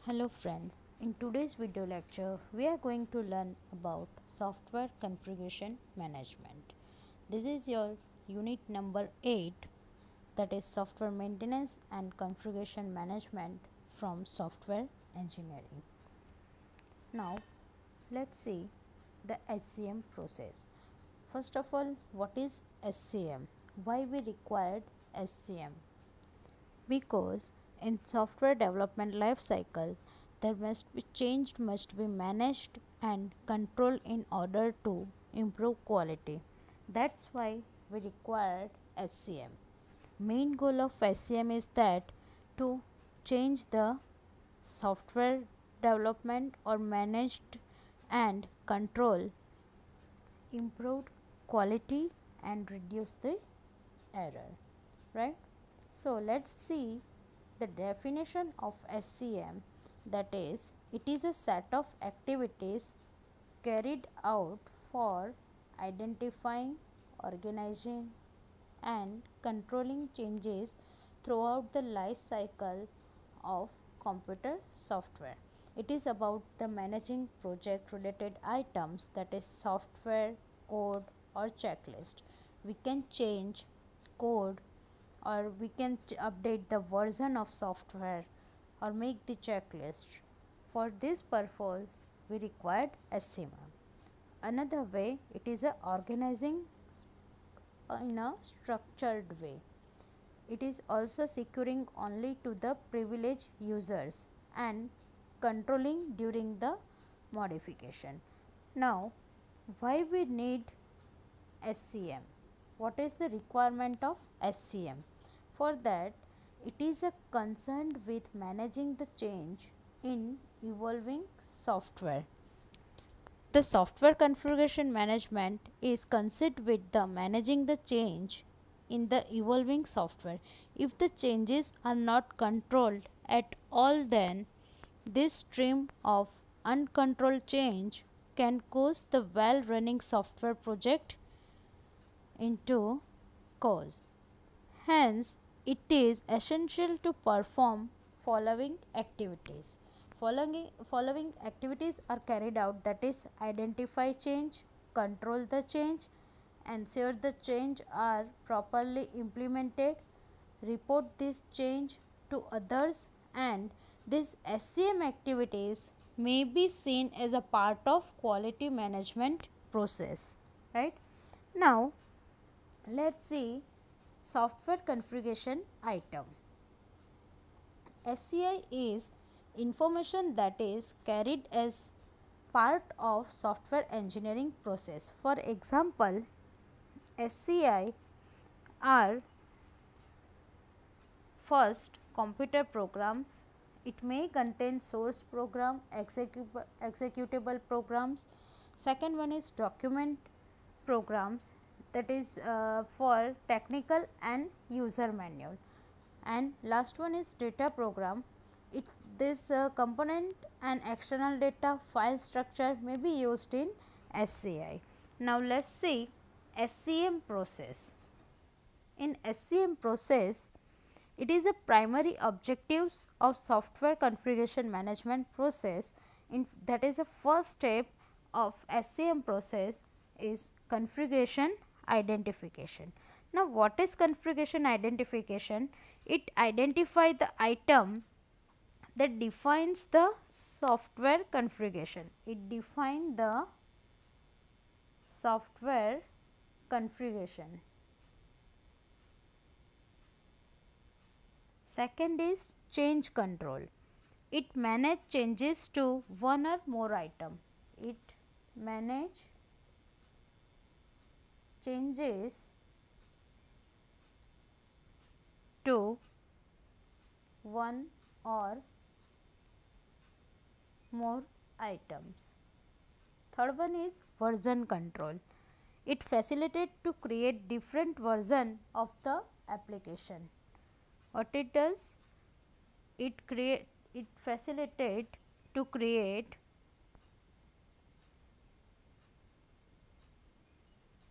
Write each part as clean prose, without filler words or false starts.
Hello friends, in today's video lecture we are going to learn about software configuration management. This is your unit number 8, that is software maintenance and configuration management from software engineering. Now let's see the SCM process. First of all, what is SCM? Why we required SCM? Because in software development life cycle there must be managed and controlled in order to improve quality. That's why we required SCM. Main goal of SCM is that to change the software development or managed and control improved quality and reduce the error, right? So let's see the definition of SCM, that is, it is a set of activities carried out for identifying, organizing and controlling changes throughout the life cycle of computer software. It is about the managing project related items, that is software, code or checklist. We can change code or we can update the version of software or make the checklist. For this purpose we required SCM. Another way, it is a organizing in a structured way. It is also securing only to the privileged users and controlling during the modification. Now why we need SCM? What is the requirement of SCM? For that, it is a concerned with managing the change in evolving software. The software configuration management is concerned with the managing the change in the evolving software. If the changes are not controlled at all, then this stream of uncontrolled change can cause the well running software project into cause. Hence, it is essential to perform following activities. Following activities are carried out, that is, identify change, control the change, ensure the change are properly implemented, report this change to others, and these SCM activities may be seen as a part of quality management process, right? Now let's see software configuration item. SCI is information that is carried as part of software engineering process. For example, SCI are first computer programs. It may contain source program, executable programs. Second one is document programs, that is for technical and user manual. And last one is data program. This component and external data file structure may be used in SCI. Now let's see SCM process. In SCM process, it is a primary objectives of software configuration management process. That is the first step of SCM process is configuration identification. Now what is configuration identification? It identifies the item that defines the software configuration. It defines the software configuration. Second is change control. It manage changes to one or more item. It manage changes to one or more items. Third one is version control. It facilitates to create different version of the application. What it does? It facilitate to create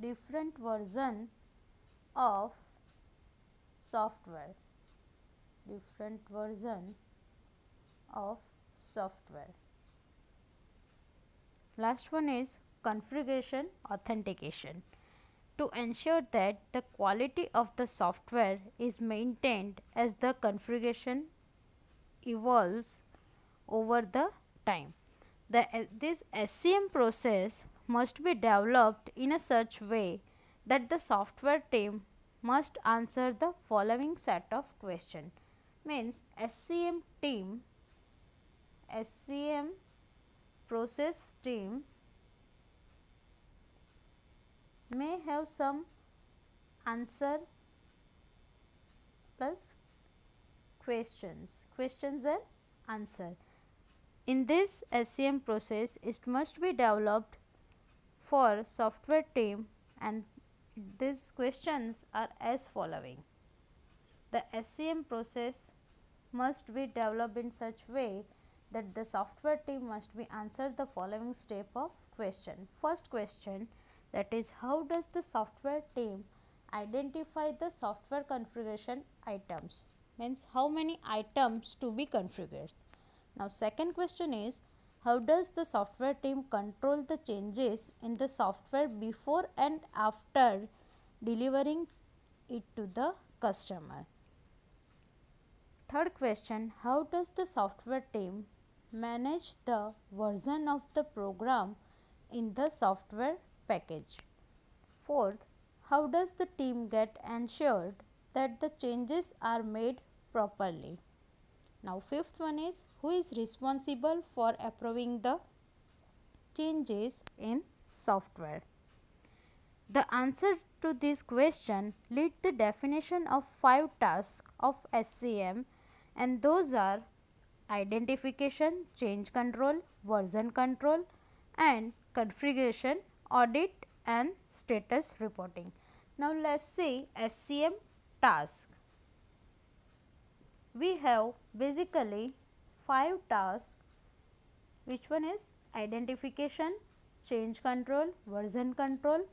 different version of software. Different version of software. Last one is configuration authentication. To ensure that the quality of the software is maintained as the configuration evolves over the time. This SCM process must be developed in a such way that the software team must answer the following set of questions. Means SCM process team may have some answer plus questions and answer. In this SCM process, it must be developed for software team, and these questions are as following. The SCM process must be developed in such way that the software team must be answered the following step of question. First question, that is, how does the software team identify the software configuration items? Means how many items to be configured. Now second question is, how does the software team control the changes in the software before and after delivering it to the customer? Third question, how does the software team manage the version of the program in the software package? Fourth, how does the team get ensured that the changes are made properly? Now fifth one is, who is responsible for approving the changes in software? The answer to this question lead the definition of 5 tasks of SCM, and those are identification, change control, version control, and configuration audit and status reporting. Now let's see SCM task. We have basically 5 tasks. Which one is identification, change control, version control,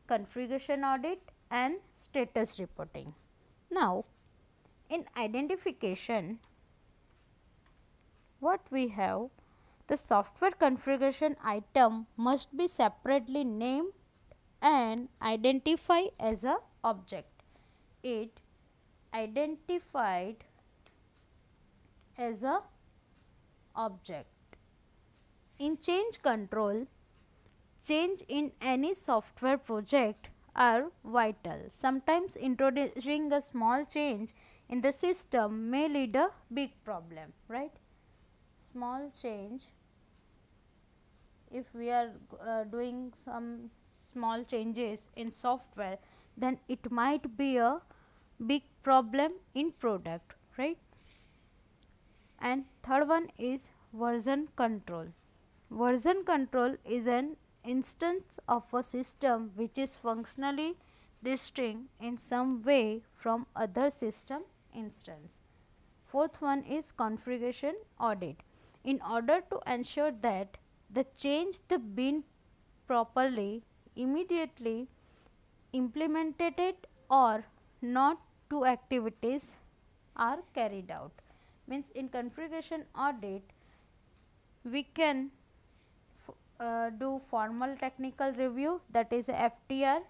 configuration audit and status reporting. Now in identification, what we have, the software configuration item must be separately named and identified as a object. It identified as a object. In change control, change in any software project are vital. Sometimes introducing a small change in the system may lead a big problem, right? Small change, if we are doing some small changes in software, then it might be a big problem in product, right? And third one is version control. Version control is an instance of a system which is functionally distinct in some way from other system instance. Fourth one is configuration audit. In order to ensure that the change the bin properly, immediately implemented or not, two activities are carried out. Means in configuration audit we can do formal technical review, that is FTR,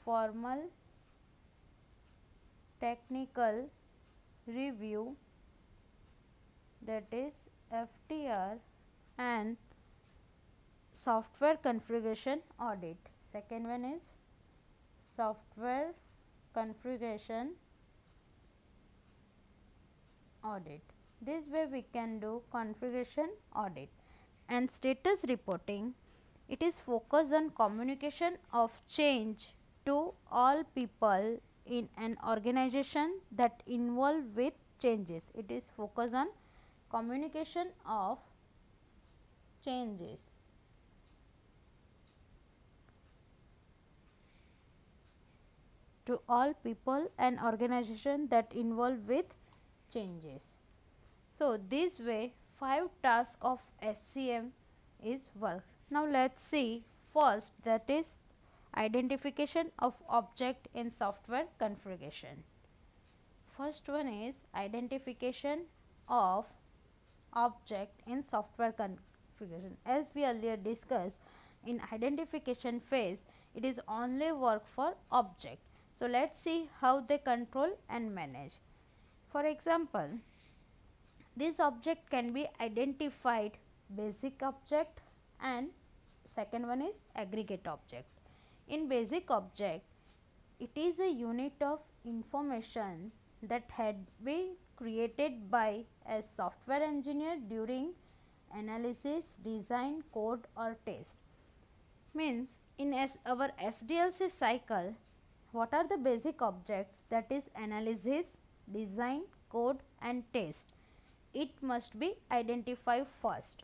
formal technical review, that is FTR, and software configuration audit. Second one is software configuration audit. This way we can do configuration audit. And status reporting, it is focused on communication of change to all people in an organization that involved with changes. It is focused on communication of changes. To all people and organization that involved with changes. So this way 5 tasks of SCM is worked. Now let's see first, that is identification of object in software configuration. First one is identification of object in software configuration. As we earlier discussed, in identification phase it is only work for object. So let's see how they control and manage. For example, this object can be identified basic object and second one is aggregate object. In basic object, it is a unit of information that had been created by a software engineer during analysis, design, code or test. Means in our SDLC cycle, what are the basic objects? That is analysis, design, code and test. It must be identified first.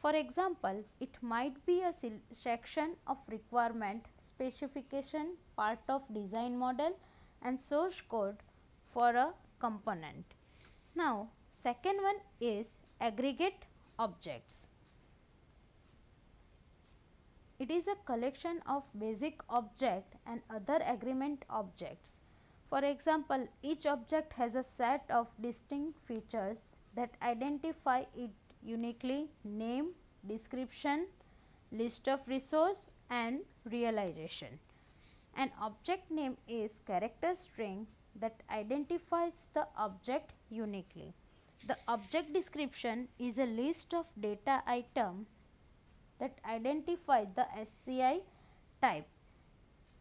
For example, it might be a section of requirement, specification, part of design model and source code for a component. Now, second one is aggregate objects. It is a collection of basic object and other agreement objects. For example, each object has a set of distinct features that identify it uniquely: name, description, list of resource and realization. An object name is character string that identifies the object uniquely. The object description is a list of data item that identify the SCI type,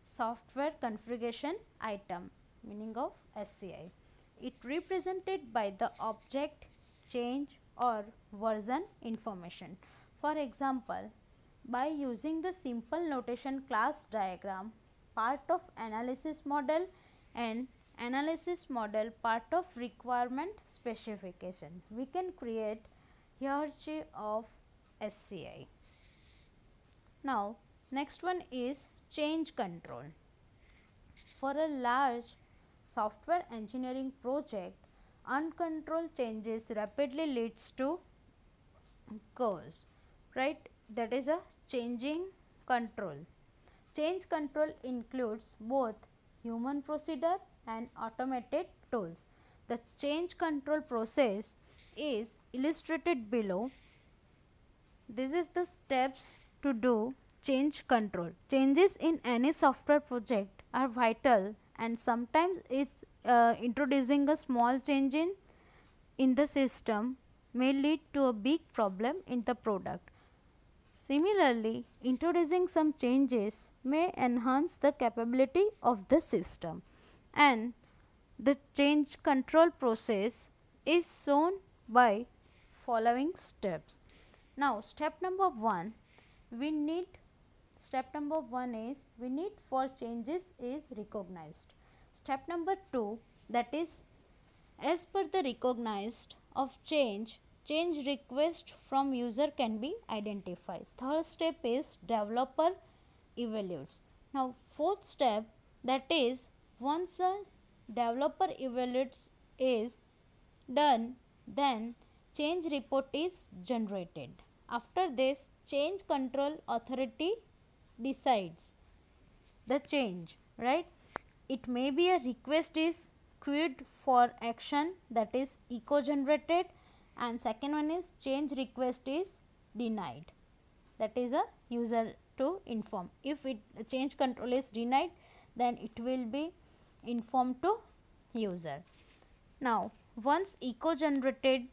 software configuration item, meaning of SCI. It represented by the object, change or version information. For example, by using the simple notation class diagram, part of analysis model and analysis model part of requirement specification, we can create hierarchy of SCI. Now, next one is change control. For a large software engineering project, uncontrolled changes rapidly leads to chaos, right? That is a changing control. Change control includes both human procedure and automated tools. The change control process is illustrated below. This is the steps to do change control. Changes in any software project are vital and sometimes it's introducing a small change in the system may lead to a big problem in the product. Similarly, introducing some changes may enhance the capability of the system, and the change control process is shown by following steps. Now, step number 1 we need for changes is recognized. Step number 2, that is, as per the recognized of change request from user can be identified. Third step is developer evaluates. Now, fourth step, that is, once a developer evaluates is done, then change report is generated. After this, change control authority decides the change, right? It may be a request is queued for action, that is echo generated, and second one is change request is denied, that is a user to inform. If change control is denied, then it will be informed to user. Now, once echo generated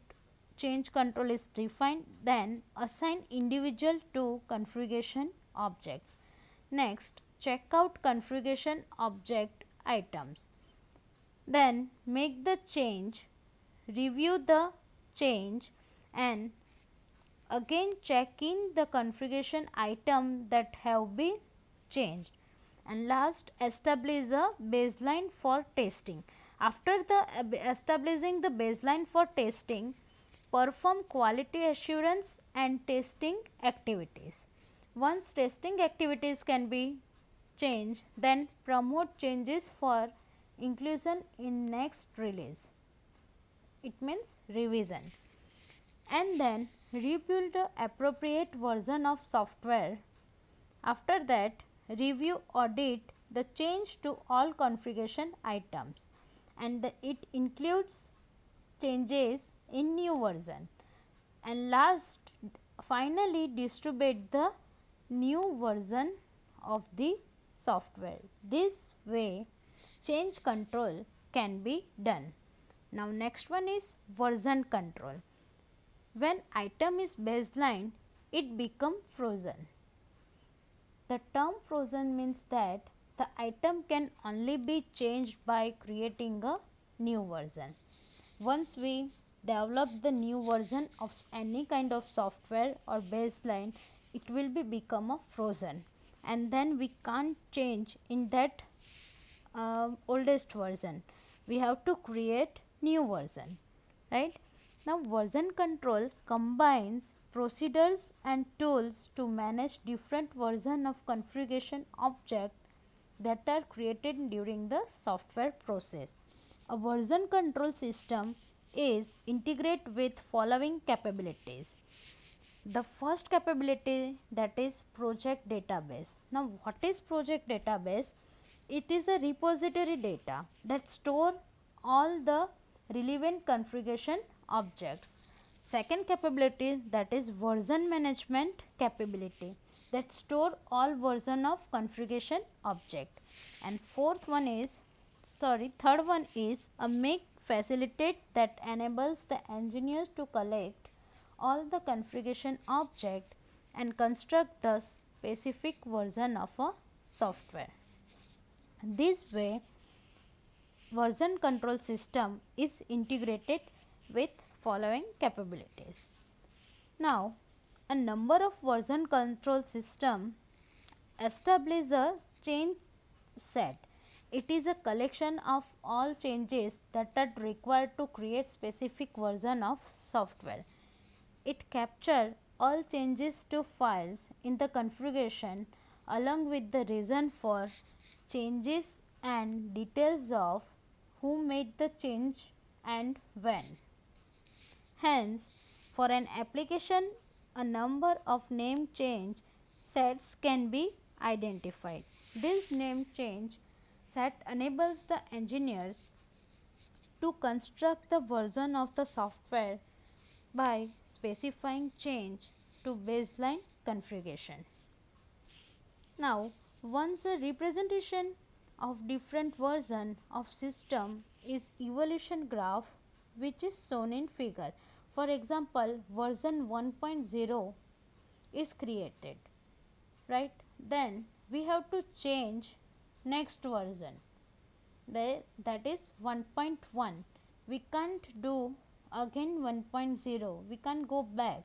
change control is defined, then assign individual to configuration objects. Next, check out configuration object items. Then make the change, review the change and again check in the configuration item that have been changed. And last, establish a baseline for testing. After establishing the baseline for testing, perform quality assurance and testing activities. Once testing activities can be changed, then promote changes for inclusion in next release. It means revision. And then rebuild the appropriate version of software. After that, review audit the change to all configuration items, and it includes changes in new version. and last finally distribute the new version of the software. This way change control can be done. Now next one is version control. When item is baseline, it become frozen. The term frozen means that the item can only be changed by creating a new version. Once we develop the new version of any kind of software or baseline, it will be become a frozen, and then we can't change in that oldest version. We have to create new version, right? Now version control combines procedures and tools to manage different version of configuration object that are created during the software process. A version control system is integrated with following capabilities. The first capability, that is project database. Now what is project database? It is a repository data that store all the relevant configuration objects. Second capability, that is version management capability, that store all version of configuration object. And third one is a make facilitate that enables the engineers to collect all the configuration object and construct the specific version of a software. This way version control system is integrated with following capabilities. Now a number of version control system establish a change set. It is a collection of all changes that are required to create specific version of software. It captures all changes to files in the configuration along with the reason for changes and details of who made the change and when. Hence, for an application, a number of name change sets can be identified. This name change set enables the engineers to construct the version of the software by specifying change to baseline configuration. Now, once a representation of different version of system is evolution graph, which is shown in figure. For example, version 1.0 is created, right? Then we have to change next version, that is 1.1. We can't do again 1.0, we can't go back,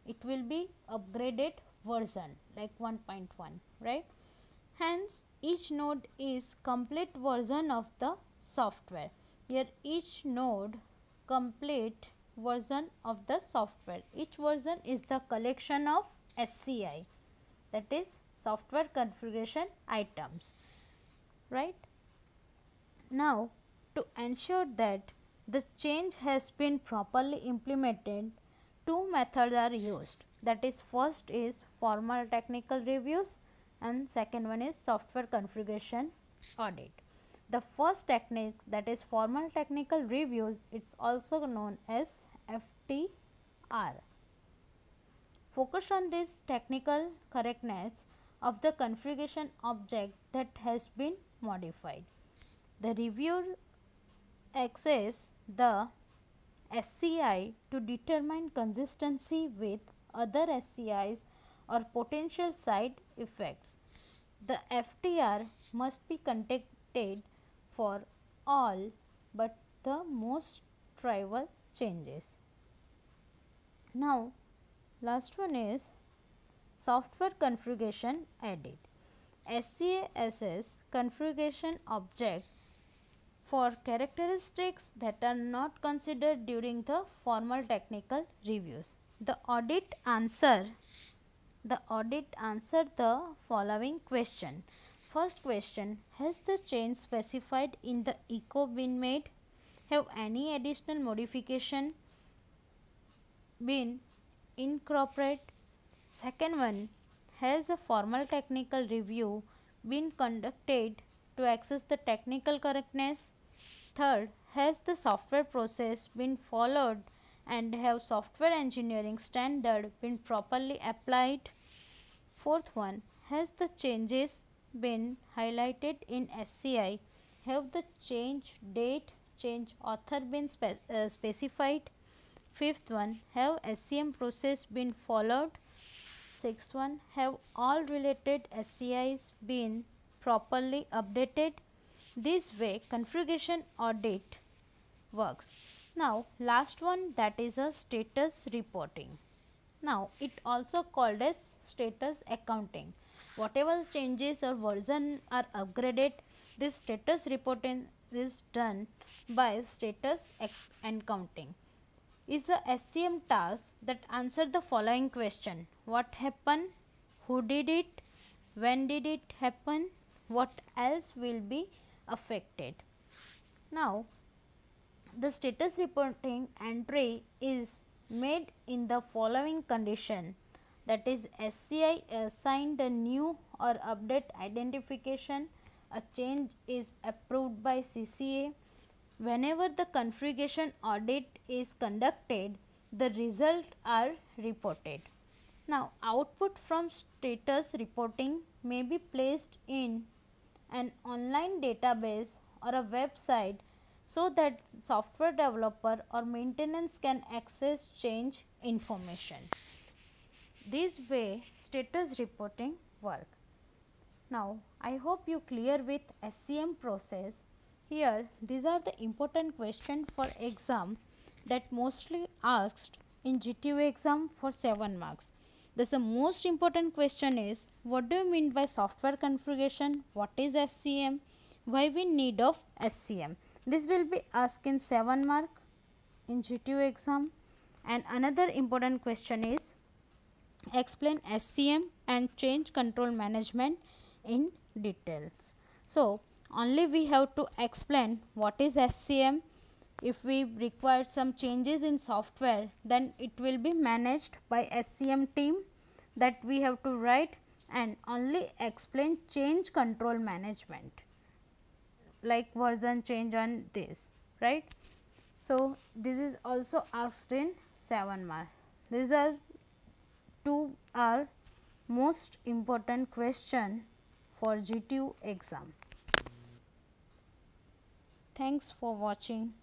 it will be upgraded version like 1.1, right? Hence each node is complete version of the software. Here each node complete version of the software. Each version is the collection of SCI, that is software configuration items, right? Now to ensure that the change has been properly implemented, two methods are used, that is first is formal technical reviews and second one is software configuration audit. The first technique, that is formal technical reviews, it's also known as FTR. Focus on this technical correctness of the configuration object that has been modified. The reviewer access the SCI to determine consistency with other SCIs or potential side effects. The FTR must be conducted for all but the most trivial changes. Now last one is software configuration audit. SCI assess configuration object for characteristics that are not considered during the formal technical reviews. The audit answer the following question. First question, has the change specified in the echo been made? Have any additional modification been incorporated? Second one, has a formal technical review been conducted to access the technical correctness? Third, has the software process been followed and have software engineering standard been properly applied? Fourth one, has the changes been highlighted in SCI? Have the change date, change author been specified? Fifth one, have SCM process been followed? Sixth one, have all related SCIs been properly updated? This way configuration audit works. Now last one, that is a status reporting. Now it also called as status accounting. Whatever changes or version are upgraded, this status reporting is done by status accounting. Is a SCM task that answer the following question: what happened, who did it, when did it happen, what else will be affected. Now the status reporting entry is made in the following condition, that is SCI assigned a new or update identification, a change is approved by CCA. Whenever the configuration audit is conducted, the results are reported. Now output from status reporting may be placed in an online database or a website so that software developer or maintenance can access change information. This way status reporting work. Now I hope you clear with SCM process. Here these are the important questions for exam that mostly asked in GTU exam for 7 marks. Thus the most important question is, what do you mean by software configuration? What is SCM? Why we need of SCM? This will be asked in 7 mark in GTU exam. And another important question is, explain SCM and change control management in details. So only we have to explain what is SCM. If we require some changes in software, then it will be managed by SCM team, that we have to write, and only explain change control management like version change on this, right. So this is also asked in 7 mark. These are two are most important question for GTU exam. Thanks for watching.